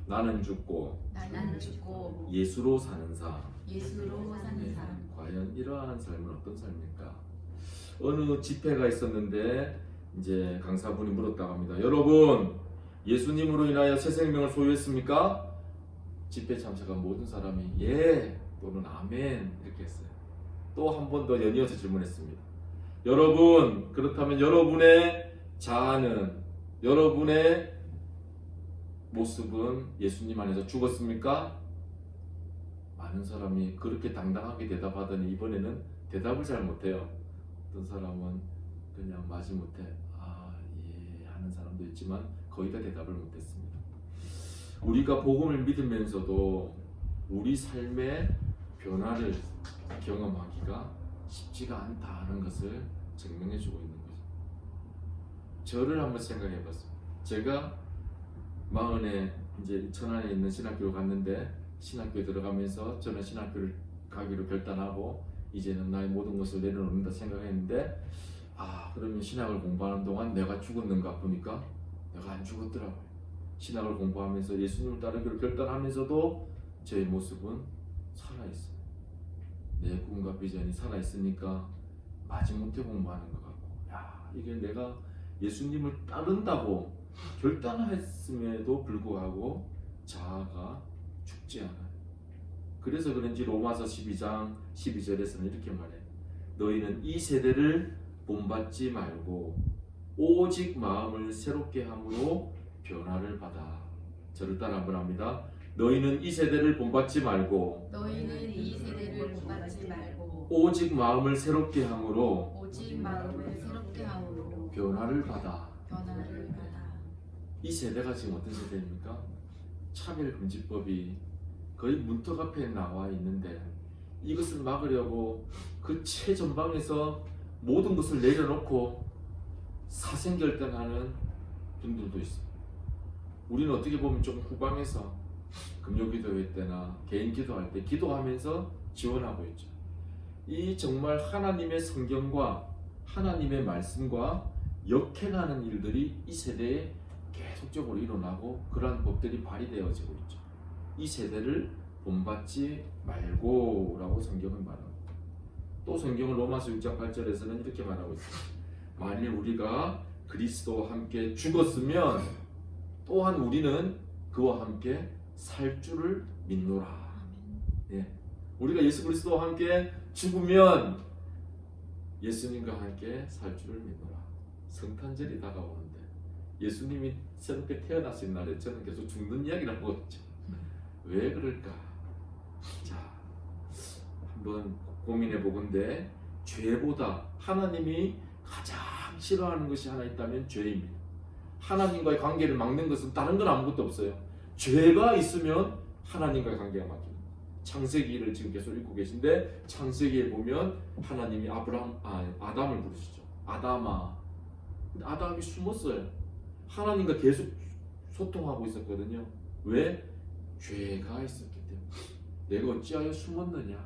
나는 죽고 예수로 사는 삶. 네, 과연 이러한 삶은 어떤 삶일까? 어느 집회가 있었는데 이제 강사분이 물었다고 합니다. 여러분, 예수님으로 인하여 새 생명을 소유했습니까? 집회 참석한 모든 사람이 예 또는 아멘 이렇게 했어요. 또 한 번 더 연이어서 질문했습니다. 여러분, 그렇다면 여러분의 자아는, 여러분의 모습은 예수님 안에서 죽었습니까? 많은 사람이 그렇게 당당하게 대답하더니 이번에는 대답을 잘 못해요. 어떤 사람은 그냥 마지못해 예 하는 사람도 있지만 거의 다 대답을 못했습니다. 우리가 복음을 믿으면서도 우리 삶의 변화를 경험하기가 쉽지가 않다는 것을 증명해주고 있는 거죠. 저를 한번 생각해봤습니다. 제가 마흔에 이제 천안에 있는 신학교를 갔는데 신학교에 들어가면서 저는 신학교를 가기로 결단하고 이제는 나의 모든 것을 내려놓는다 생각했는데 그러면 신학을 공부하는 동안 내가 죽었는가 보니까 내가 안 죽었더라고요. 신학을 공부하면서 예수님을 따르기로 결단하면서도 제 모습은 살아있어요. 내 꿈과 비전이 살아있으니까 마지못해 공부하는 것 같고 이게 내가 예수님을 따른다고 결단했음에도 불구하고 자아가 죽지 않아요. 그래서 그런지 로마서 12장 12절에서는 이렇게 말해요. 너희는 이 세대를 본받지 말고 오직 마음을 새롭게 함으로 변화를 받아. 저를 따라 한번 합니다. 너희는 이 세대를 본받지 말고 오직 마음을 새롭게 함으로 변화를 받아. 이 세대가 지금 어떤 세대입니까? 차별금지법이 거의 문턱 앞에 나와 있는데 이것을 막으려고 그 최전방에서 모든 것을 내려놓고 사생결단하는 분들도 있어요. 우리는 어떻게 보면 좀 후방에서 금요기도회 때나 개인 기도할 때 기도하면서 지원하고 있죠. 이 정말 하나님의 성경과 하나님의 말씀과 역행하는 일들이 이 세대에 계속적으로 일어나고 그러한 법들이 발휘되어지고 있죠. 이 세대를 본받지 말고 라고 성경은 말합니다. 또 성경은 로마서 6장 8절에서는 이렇게 말하고 있습니다. 만일 우리가 그리스도와 함께 죽었으면 또한 우리는 그와 함께 살 줄을 믿노라. 예. 우리가 예수 그리스도와 함께 죽으면 예수님과 함께 살 줄을 믿노라. 성탄절이 다가오는데 예수님이 새롭게 태어나신 날에 저는 계속 죽는 이야기를 하고 있죠. 왜 그럴까? 자, 한번 고민해 보건대 죄보다 하나님이 가장 싫어하는 것이 하나 있다면 죄입니다. 하나님과의 관계를 막는 것은 다른 건 아무것도 없어요. 죄가 있으면 하나님과의 관계가 막힙니다. 창세기를 지금 계속 읽고 계신데 창세기에 보면 하나님이 아담을 부르시죠. 아담아. 아담이 숨었어요. 하나님과 계속 소통하고 있었거든요. 왜? 죄가 있었기 때문에. 내가 어찌하여 숨었느냐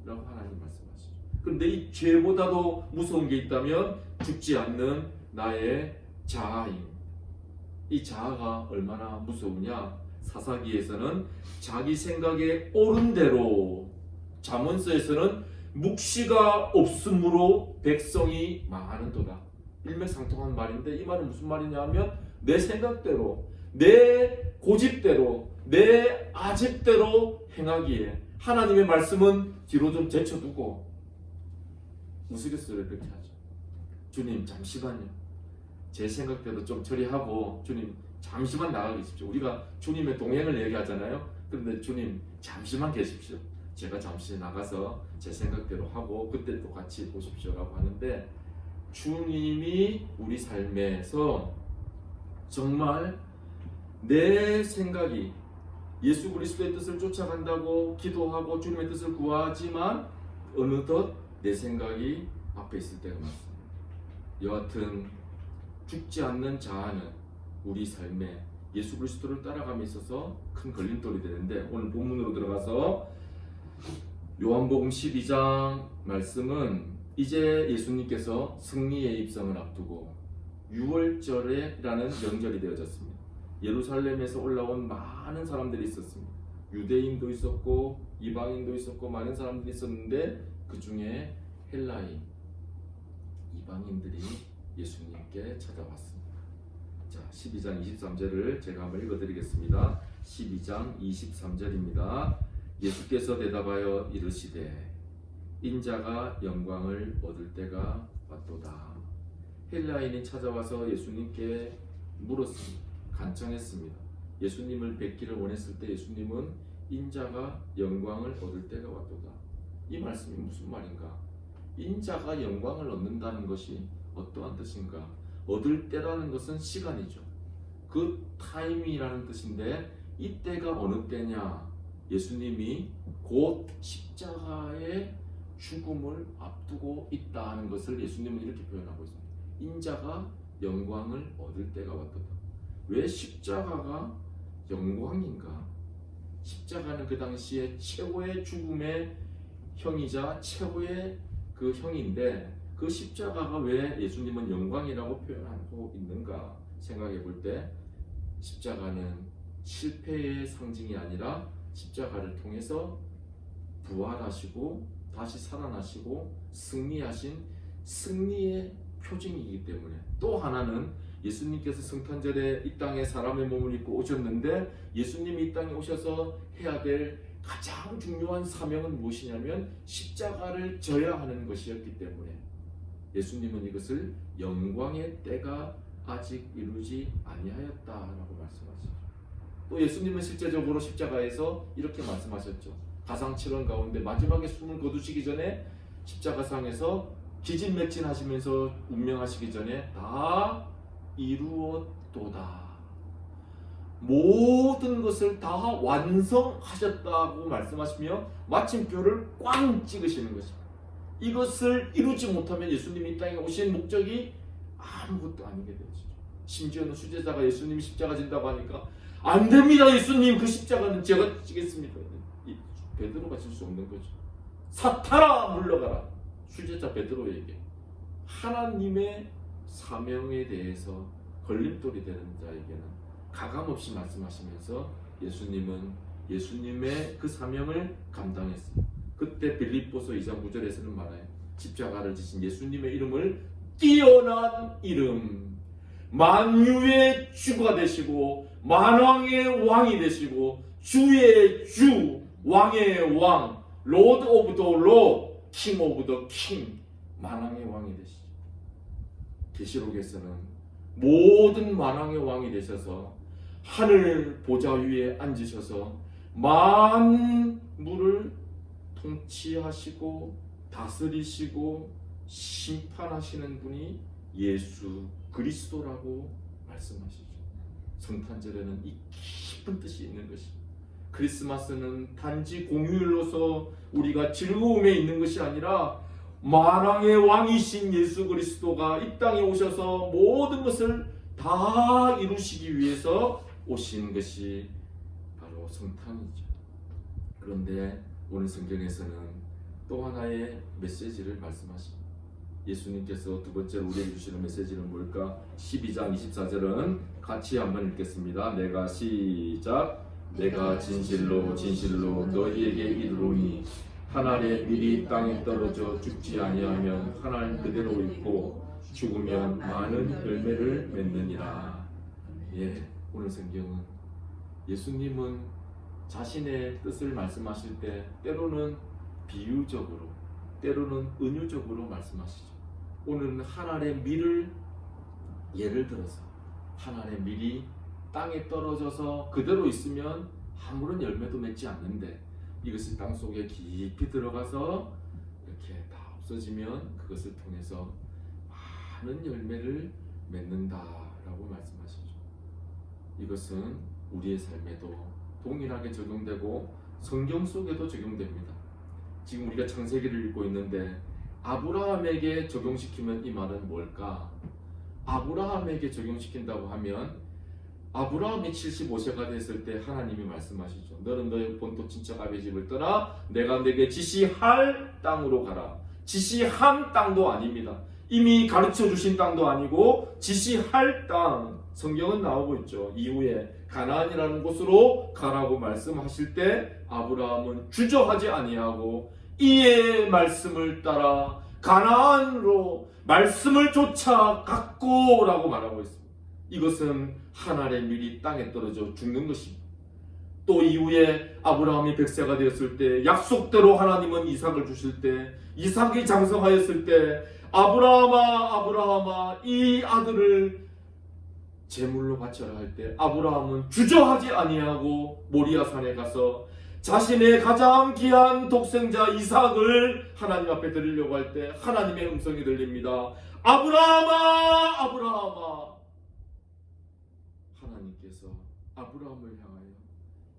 라고 하나님 말씀하시죠. 그런데 이 죄보다도 무서운 게 있다면 죽지 않는 나의 자아입니다. 이 자아가 얼마나 무서우냐? 사사기에서는 자기 생각에 옳은 대로, 잠언서에서는 묵시가 없으므로 백성이 망하는도다. 일맥상통한 말인데 이 말은 무슨 말이냐 하면 내 생각대로, 내 고집대로, 내 아집대로 행하기에 하나님의 말씀은 뒤로 좀 제쳐두고 우스갯소리를 그렇게 하죠. 주님 잠시만요. 제 생각대로 좀 처리하고 주님 잠시만 나가 계십시오. 우리가 주님의 동행을 얘기하잖아요. 그런데 주님 잠시만 계십시오. 제가 잠시 나가서 제 생각대로 하고 그때 또 같이 보십시오 라고 하는데 주님이 우리 삶에서 정말 내 생각이 예수 그리스도의 뜻을 쫓아간다고 기도하고 주님의 뜻을 구하지만 어느덧 내 생각이 앞에 있을 때가 많습니다. 여하튼 죽지 않는 자아는 우리 삶에 예수 그리스도를 따라감에 있어서 큰 걸림돌이 되는데 오늘 본문으로 들어가서 요한복음 12장 말씀은 이제 예수님께서 승리의 입성을 앞두고 유월절이라는 명절이 되어졌습니다. 예루살렘에서 올라온 많은 사람들이 있었습니다. 유대인도 있었고 이방인도 있었고 많은 사람들이 있었는데 그 중에 헬라인, 이방인들이 예수님께 찾아왔습니다. 자, 12장 23절을 제가 한번 읽어드리겠습니다. 12장 23절입니다. 예수께서 대답하여 이르시되 인자가 영광을 얻을 때가 왔도다. 헬라인이 찾아와서 예수님께 물었습니다. 간청했습니다. 예수님을 뵙기를 원했을 때 예수님은 인자가 영광을 얻을 때가 왔도다. 이 말씀이 무슨 말인가? 인자가 영광을 얻는다는 것이 어떠한 뜻인가? 얻을 때라는 것은 시간이죠. 그 타임이라는 뜻인데 이 때가 어느 때냐? 예수님이 곧 십자가의 죽음을 앞두고 있다는 것을 예수님은 이렇게 표현하고 있습니다. 인자가 영광을 얻을 때가 왔도다. 왜 십자가가 영광인가? 십자가는 그 당시에 최고의 죽음의 형이자 최고의 그 형인데 그 십자가가 왜 예수님은 영광이라고 표현하고 있는가 생각해 볼 때 십자가는 실패의 상징이 아니라 십자가를 통해서 부활하시고 다시 살아나시고 승리하신 승리의 표징이기 때문에 또 하나는 예수님께서 성탄절에 이 땅에 사람의 몸을 입고 오셨는데 예수님이 이 땅에 오셔서 해야 될 가장 중요한 사명은 무엇이냐면 십자가를 져야 하는 것이었기 때문에 예수님은 이것을 영광의 때가 아직 이루지 아니하였다라고 말씀하시죠. 또 예수님은 실제적으로 십자가에서 이렇게 말씀하셨죠. 가상칠언 가운데 마지막에 숨을 거두시기 전에 십자가상에서 기진맥진하시면서 운명하시기 전에 다 이루었도다. 모든 것을 다 완성하셨다고 말씀하시며 마침표를 꽝 찍으시는 것입니다. 이것을 이루지 못하면 예수님이 이 땅에 오신 목적이 아무것도 아니게 되죠. 심지어는 수제자가 예수님이 십자가 진다고 하니까 안 됩니다 예수님, 그 십자가는 제가 지겠습니다. 베드로가 질 수 없는 거죠. 사탄아 물러가라. 수제자 베드로에게 하나님의 사명에 대해서 걸림돌이 되는 자에게는 가감없이 말씀하시면서 예수님은 예수님의 그 사명을 감당했습니다. 그때 빌립보서 2장 9절에서는 말해요. 십자가를 지신 예수님의 이름을 뛰어난 이름, 만유의 주가 되시고 만왕의 왕이 되시고 주의 주, 왕의 왕, 로드 오브 더 로드, 킹 오브 더 킹, 만왕의 왕이 되시죠. 계시록에서는 모든 만왕의 왕이 되셔서 하늘 보좌 위에 앉으셔서 만물을 통치하시고 다스리시고 심판하시는 분이 예수 그리스도라고 말씀하시죠. 성탄절에는 이 깊은 뜻이 있는 것입니다. 크리스마스는 단지 공휴일로서 우리가 즐거움에 있는 것이 아니라 만왕의 왕이신 예수 그리스도가 이 땅에 오셔서 모든 것을 다 이루시기 위해서 오신 것이 바로 성탄이죠. 그런데 오늘 성경에서는 또 하나의 메시지를 말씀하십니다. 예수님께서 두 번째로 우리에게 주시는 메시지는 뭘까? 12장 24절은 같이 한번 읽겠습니다. 내가 시작. 내가 진실로 진실로 너희에게 이르노니 한 알의 밀이 땅에 떨어져 죽지 아니하면 한 알 그대로 있고 죽으면 많은 열매를 맺느니라. 예, 오늘 성경은 예수님은 자신의 뜻을 말씀하실 때 때로는 비유적으로 때로는 은유적으로 말씀하시죠. 오늘은 한 알의 밀을 예를 들어서 한 알의 밀이 땅에 떨어져서 그대로 있으면 아무런 열매도 맺지 않는데 이것이 땅 속에 깊이 들어가서 이렇게 다 없어지면 그것을 통해서 많은 열매를 맺는다라고 말씀하시죠. 이것은 우리의 삶에도 동일하게 적용되고 성경 속에도 적용됩니다. 지금 우리가 창세기를 읽고 있는데 아브라함에게 적용시키면 이 말은 뭘까? 아브라함에게 적용시킨다고 하면 아브라함이 75세가 됐을 때 하나님이 말씀하시죠. 너는 너의 본토 친척 아비 집을 떠나 내가 내게 지시할 땅으로 가라. 지시한 땅도 아닙니다. 이미 가르쳐 주신 땅도 아니고 지시할 땅, 성경은 나오고 있죠. 이후에 가나안이라는 곳으로 가라고 말씀하실 때 아브라함은 주저하지 아니하고 이의 말씀을 따라 가나안으로 말씀을 쫓아갔고라고 말하고 있습니다. 이것은 하늘의 밀이 땅에 떨어져 죽는 것입니다. 또 이후에 아브라함이 100세가 되었을 때 약속대로 하나님은 이삭을 주실 때, 이삭이 장성하였을 때 아브라함아 아브라함아 이 아들을 제물로 바쳐라 할 때 아브라함은 주저하지 아니하고 모리아산에 가서 자신의 가장 귀한 독생자 이삭을 하나님 앞에 드리려고 할 때 하나님의 음성이 들립니다. 아브라함아 아브라함아. 하나님께서 아브라함을 향하여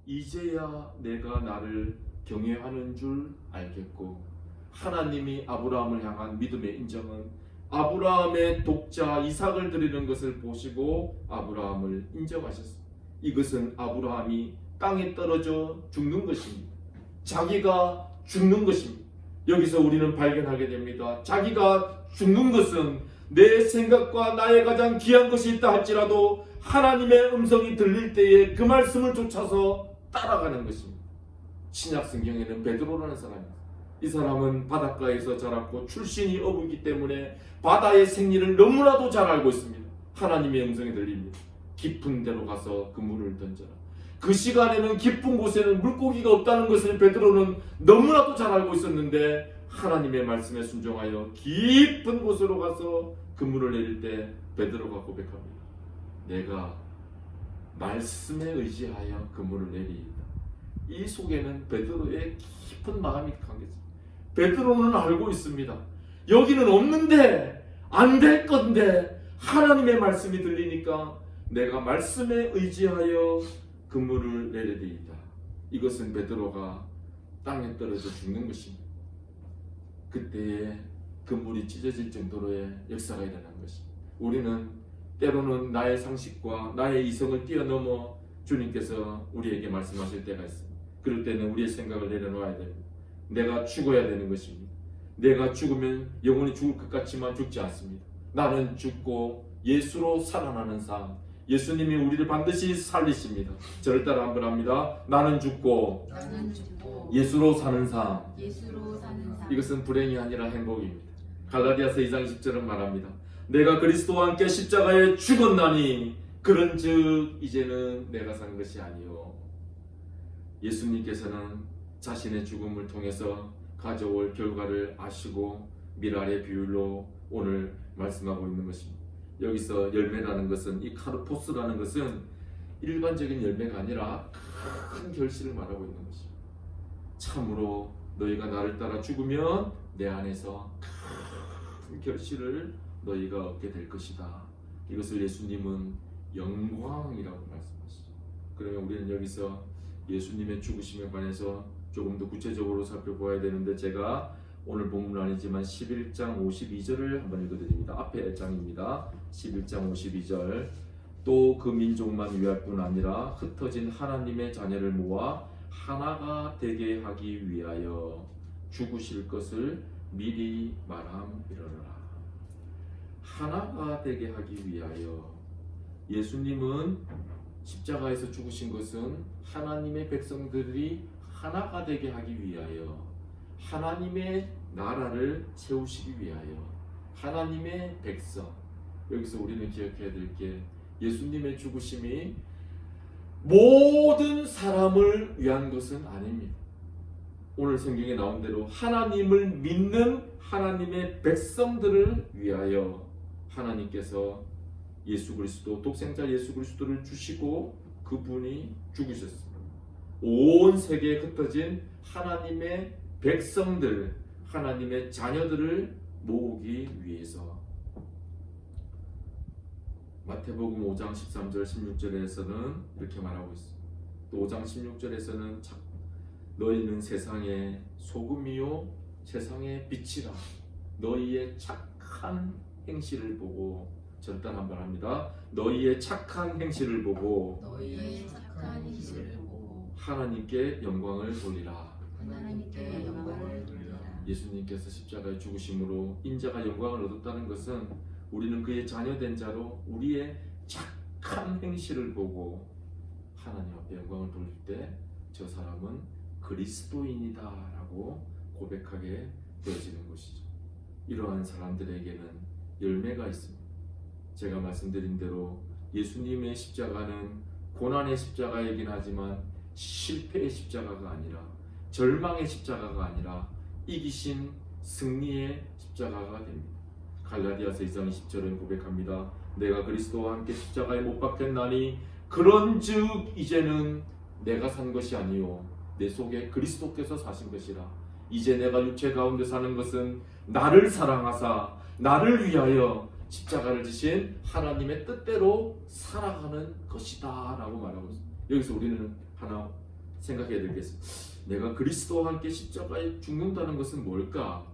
이제야 내가 나를 경외하는 줄 알겠고, 하나님이 아브라함을 향한 믿음의 인정은 아브라함의 독자 이삭을 드리는 것을 보시고 아브라함을 인정하셨습니다. 이것은 아브라함이 땅에 떨어져 죽는 것입니다. 자기가 죽는 것입니다. 여기서 우리는 발견하게 됩니다. 자기가 죽는 것은 내 생각과 나의 가장 귀한 것이 있다 할지라도 하나님의 음성이 들릴 때에 그 말씀을 쫓아서 따라가는 것입니다. 신약 성경에는 베드로라는 사람입니다. 이 사람은 바닷가에서 자랐고 출신이 어부이기 때문에 바다의 생리를 너무나도 잘 알고 있습니다. 하나님의 음성이 들립니다. 깊은 데로 가서 그물을 던져라. 그 시간에는 깊은 곳에는 물고기가 없다는 것을 베드로는 너무나도 잘 알고 있었는데 하나님의 말씀에 순종하여 깊은 곳으로 가서 그물을 내릴 때 베드로가 고백합니다. 내가 말씀에 의지하여 그물을 내리이다. 이 속에는 베드로의 깊은 마음이 담겨있습니다. 베드로는 알고 있습니다. 여기는 없는데 안 될 건데 하나님의 말씀이 들리니까 내가 말씀에 의지하여 그물을 내리이다. 이것은 베드로가 땅에 떨어져 죽는 것입니다. 그때에 그물이 찢어질 정도로의 역사가 일어난 것입니다. 우리는 때로는 나의 상식과 나의 이성을 뛰어넘어 주님께서 우리에게 말씀하실 때가 있습니다. 그럴 때는 우리의 생각을 내려놓아야 됩니다. 내가 죽어야 되는 것입니다. 내가 죽으면 영원히 죽을 것 같지만 죽지 않습니다. 나는 죽고 예수로 살아나는 삶, 예수님이 우리를 반드시 살리십니다. 저를 따라 한번 합니다. 나는 죽고 예수로 사는 삶. 이것은 불행이 아니라 행복입니다. 갈라디아서 2장 10절은 말합니다. 내가 그리스도와 함께 십자가에 죽었나니 그런즉 이제는 내가 산 것이 아니요. 예수님께서는 자신의 죽음을 통해서 가져올 결과를 아시고 미랄의 비율로 오늘 말씀하고 있는 것입니다. 여기서 열매라는 것은, 이 카르포스라는 것은 일반적인 열매가 아니라 큰 결실을 말하고 있는 것입니다. 참으로 너희가 나를 따라 죽으면 내 안에서 큰 결실을 너희가 얻게 될 것이다. 이것을 예수님은 영광이라고 말씀하시죠. 그러면 우리는 여기서 예수님의 죽으심에 관해서 조금 더 구체적으로 살펴보아야 되는데, 제가 오늘 본문은 아니지만 11장 52절을 한번 읽어드립니다. 앞에 장입니다. 11장 52절. 또 그 민족만 위할 뿐 아니라 흩어진 하나님의 자녀를 모아 하나가 되게 하기 위하여 죽으실 것을 미리 말함이러라. 하나가 되게 하기 위하여. 예수님은 십자가에서 죽으신 것은 하나님의 백성들이 하나가 되게 하기 위하여, 하나님의 나라를 세우시기 위하여, 하나님의 백성. 여기서 우리는 기억해야 될 게, 예수님의 죽으심이 모든 사람을 위한 것은 아닙니다. 오늘 성경에 나온 대로 하나님을 믿는 하나님의 백성들을 위하여 하나님께서 예수 그리스도, 독생자 예수 그리스도를 주시고 그분이 죽으셨습니다. 온 세계에 흩어진 하나님의 백성들, 하나님의 자녀들을 모으기 위해서. 마태복음 5장 13절 16절에서는 이렇게 말하고 있습니다. 또 5장 16절에서는 너희는 세상의 소금이요 세상의 빛이라. 너희의 착한 행실을 보고, 절단 한번 합니다. 너희의 착한 행실을 보고 하나님께 영광을 돌리라. 예수님께서 십자가에 죽으심으로 인자가 영광을 얻었다는 것은 우리는 그의 자녀된 자로 우리의 착한 행실을 보고 하나님 앞에 영광을 돌릴 때 저 사람은 그리스도인이다 라고 고백하게 되어지는 것이죠. 이러한 사람들에게는 열매가 있습니다. 제가 말씀드린 대로 예수님의 십자가는 고난의 십자가이긴 하지만 실패의 십자가가 아니라, 절망의 십자가가 아니라 이기신 승리의 십자가가 됩니다. 갈라디아서 2장 20절은 고백합니다. 내가 그리스도와 함께 십자가에 못 박혔나니 그런즉 이제는 내가 산 것이 아니요 내 속에 그리스도께서 사신 것이라. 이제 내가 육체 가운데 사는 것은 나를 사랑하사 나를 위하여 십자가를 지신 하나님의 뜻대로 살아가는 것이다 라고 말하고 있습니다. 여기서 우리는 하나 생각해야 되겠습니다. 내가 그리스도와 함께 십자가에 죽는다는 것은 뭘까?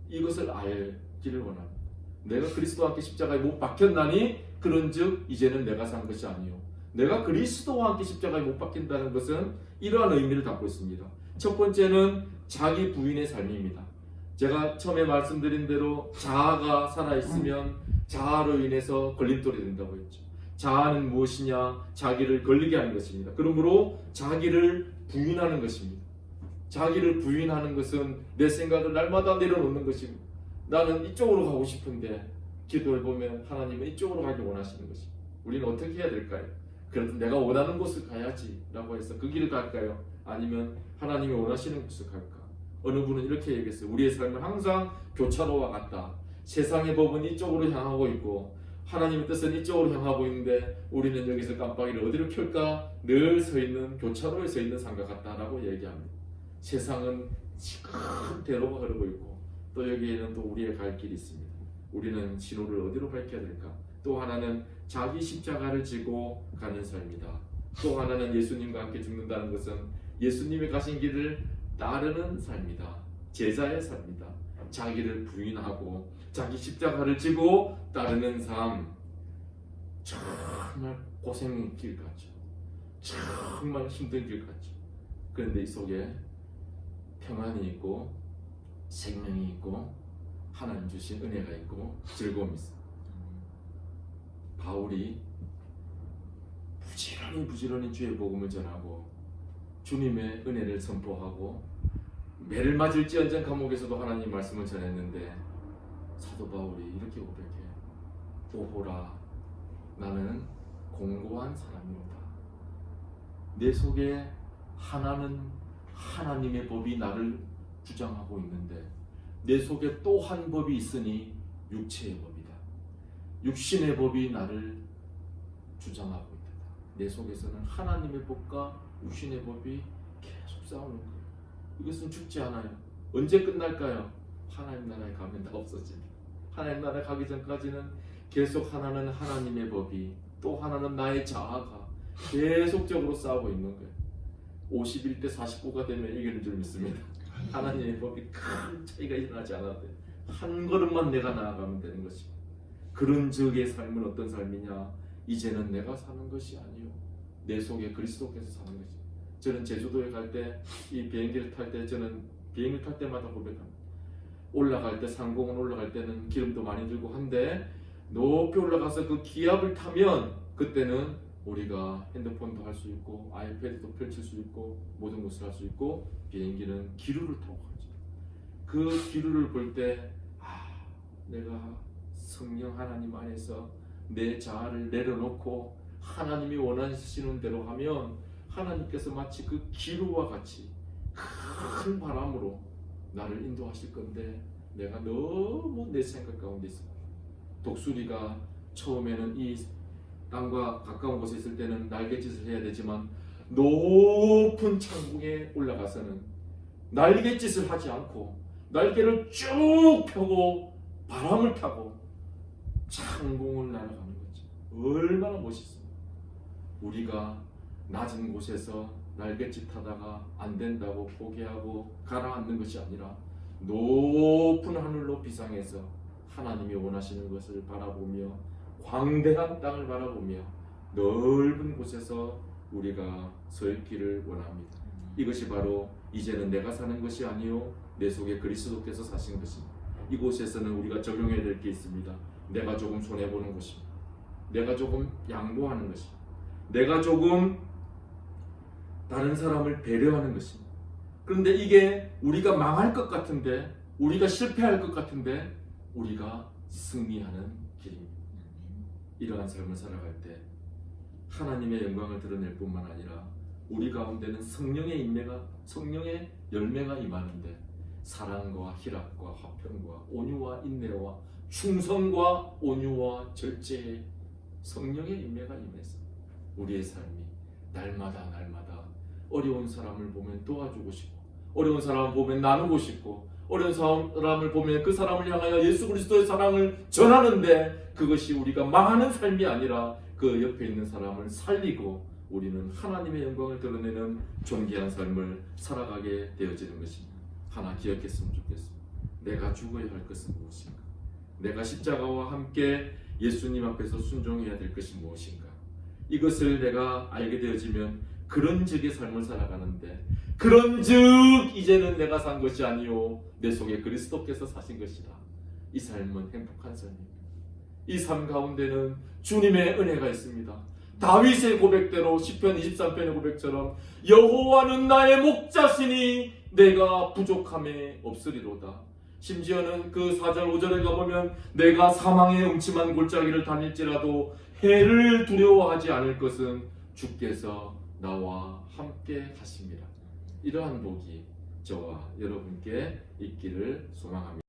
이것을 알기를 원합니다. 내가 그리스도와 함께 십자가에 못 박혔나니 그런즉 이제는 내가 산 것이 아니요 내가 그리스도와 함께 십자가에 못 박힌다는 것은 이러한 의미를 담고 있습니다. 첫 번째는 자기 부인의 삶입니다. 제가 처음에 말씀드린 대로 자아가 살아있으면 자아로 인해서 걸림돌이 된다고 했죠. 자아는 무엇이냐? 자기를 걸리게 하는 것입니다. 그러므로 자기를 부인하는 것입니다. 자기를 부인하는 것은 내 생각을 날마다 내려놓는 것입니다. 나는 이쪽으로 가고 싶은데 기도를 보면 하나님은 이쪽으로 가기 원하시는 것입니다. 우리는 어떻게 해야 될까요? 그래서 내가 원하는 곳을 가야지 라고 해서 그 길을 갈까요? 아니면 하나님이 원하시는 곳을 갈까? 어느 분은 이렇게 얘기했어요. 우리의 삶은 항상 교차로와 같다. 세상의 법은 이쪽으로 향하고 있고 하나님의 뜻은 이쪽으로 향하고 있는데 우리는 여기서 깜빡이를 어디로 켤까? 늘 서 있는 교차로에 서 있는 삶과 같다라고 얘기합니다. 세상은 큰 대로가 흐르고 있고 또 여기에는 또 우리의 갈 길이 있습니다. 우리는 신호를 어디로 밝혀야 될까? 또 하나는 자기 십자가를 지고 가는 삶이다. 또 하나는 예수님과 함께 죽는다는 것은 예수님이 가신 길을 따르는 삶이다. 제자의 삶이다. 자기를 부인하고 자기 십자가를 지고 따르는 삶. 정말 고생의 길 같죠. 정말 힘든 길 같죠. 그런데 이 속에 평안이 있고 생명이 있고 하나님 주신 은혜가 있고 즐거움이 있습니다. 바울이 부지런히 주의 복음을 전하고 주님의 은혜를 선포하고 매를 맞을지언정 감옥에서도 하나님 말씀을 전했는데 사도 바울이 이렇게 고백해. 오호라 나는 공고한 사람이로다. 내 속에 하나님의 법이 나를 주장하고 있는데 내 속에 또 한 법이 있으니 육체의 법이다. 육신의 법이 나를 주장하고 있다. 내 속에서는 하나님의 법과 육신의 법이 계속 싸우는 거예요. 이것은 죽지 않아요. 언제 끝날까요? 하나님 나라에 가면 다 없어집니다. 하나님 나라에 가기 전까지는 계속 하나는 하나님의 법이 또 하나는 나의 자아가 계속적으로 싸우고 있는 거예요. 51대 49가 되면 이기는 줄 믿습니다. 하나님의 법이 큰 차이가 일어나지 않아도 돼요. 한 걸음만 내가 나아가면 되는 것입니다. 그런 적의 삶은 어떤 삶이냐? 이제는 내가 사는 것이 아니요 내 속에 그리스도께서 사는 것입니다. 저는 제주도에 갈 때 이 비행기를 탈 때 저는 비행기를 탈 때마다 고백합니다. 올라갈 때 상공은 올라갈 때는 기름도 많이 들고 한데 높이 올라가서 그 기압을 타면 그때는 우리가 핸드폰도 할 수 있고 아이패드도 펼칠 수 있고 모든 것을 할 수 있고 비행기는 기류를 타고 가죠. 그 기류를 볼 때 내가 성령 하나님 안에서 내 자아를 내려놓고 하나님이 원하시는 대로 하면 하나님께서 마치 그 기류와 같이 큰 바람으로 나를 인도하실 건데 내가 너무 내 생각 가운데 있어. 독수리가 처음에는 이 땅과 가까운 곳에 있을 때는 날갯짓을 해야 되지만 높은 천국에 올라가서는 날갯짓을 하지 않고 날개를 쭉 펴고 바람을 타고 창공을 날아가는 거죠. 얼마나 멋있습니까? 우리가 낮은 곳에서 날갯짓 하다가 안 된다고 포기하고 가라앉는 것이 아니라 높은 하늘로 비상해서 하나님이 원하시는 것을 바라보며 광대한 땅을 바라보며 넓은 곳에서 우리가 서 있기를 원합니다. 이것이 바로 이제는 내가 사는 것이 아니요 내 속에 그리스도께서 사신 것입니다. 이곳에서는 우리가 적용해야 될 게 있습니다. 내가 조금 손해보는 것입니다. 내가 조금 양보하는 것입니다. 내가 조금 다른 사람을 배려하는 것입니다. 그런데 이게 우리가 망할 것 같은데, 우리가 실패할 것 같은데 우리가 승리하는 길입니다. 이러한 삶을 살아갈 때 하나님의 영광을 드러낼 뿐만 아니라 우리 가운데는 성령의 인내가, 성령의 열매가 임하는데 사랑과 희락과 화평과 온유와 인내와 충성과 온유와 절제의 성령의 인내가 임해서 우리의 삶이 날마다 어려운 사람을 보면 도와주고 싶고, 어려운 사람을 보면 나누고 싶고, 어려운 사람을 보면 그 사람을 향하여 예수 그리스도의 사랑을 전하는데, 그것이 우리가 망하는 삶이 아니라 그 옆에 있는 사람을 살리고 우리는 하나님의 영광을 드러내는 존귀한 삶을 살아가게 되어지는 것입니다. 하나 기억했으면 좋겠습니다. 내가 죽어야 할 것은 무엇인가? 내가 십자가와 함께 예수님 앞에서 순종해야 될 것이 무엇인가? 이것을 내가 알게 되어지면 그런즉의 삶을 살아가는데, 그런즉 이제는 내가 산 것이 아니요 내 속에 그리스도께서 사신 것이다. 이 삶은 행복한 삶입니다. 이 삶 가운데는 주님의 은혜가 있습니다. 다윗의 고백대로 시편 23편의 고백처럼 여호와는 나의 목자시니 내가 부족함에 없으리로다. 심지어는 그 4절 5절에 가보면 내가 사망의 음침한 골짜기를 다닐지라도 해를 두려워하지 않을 것은 주께서 나와 함께 하십니다. 이러한 복이 저와 여러분께 있기를 소망합니다.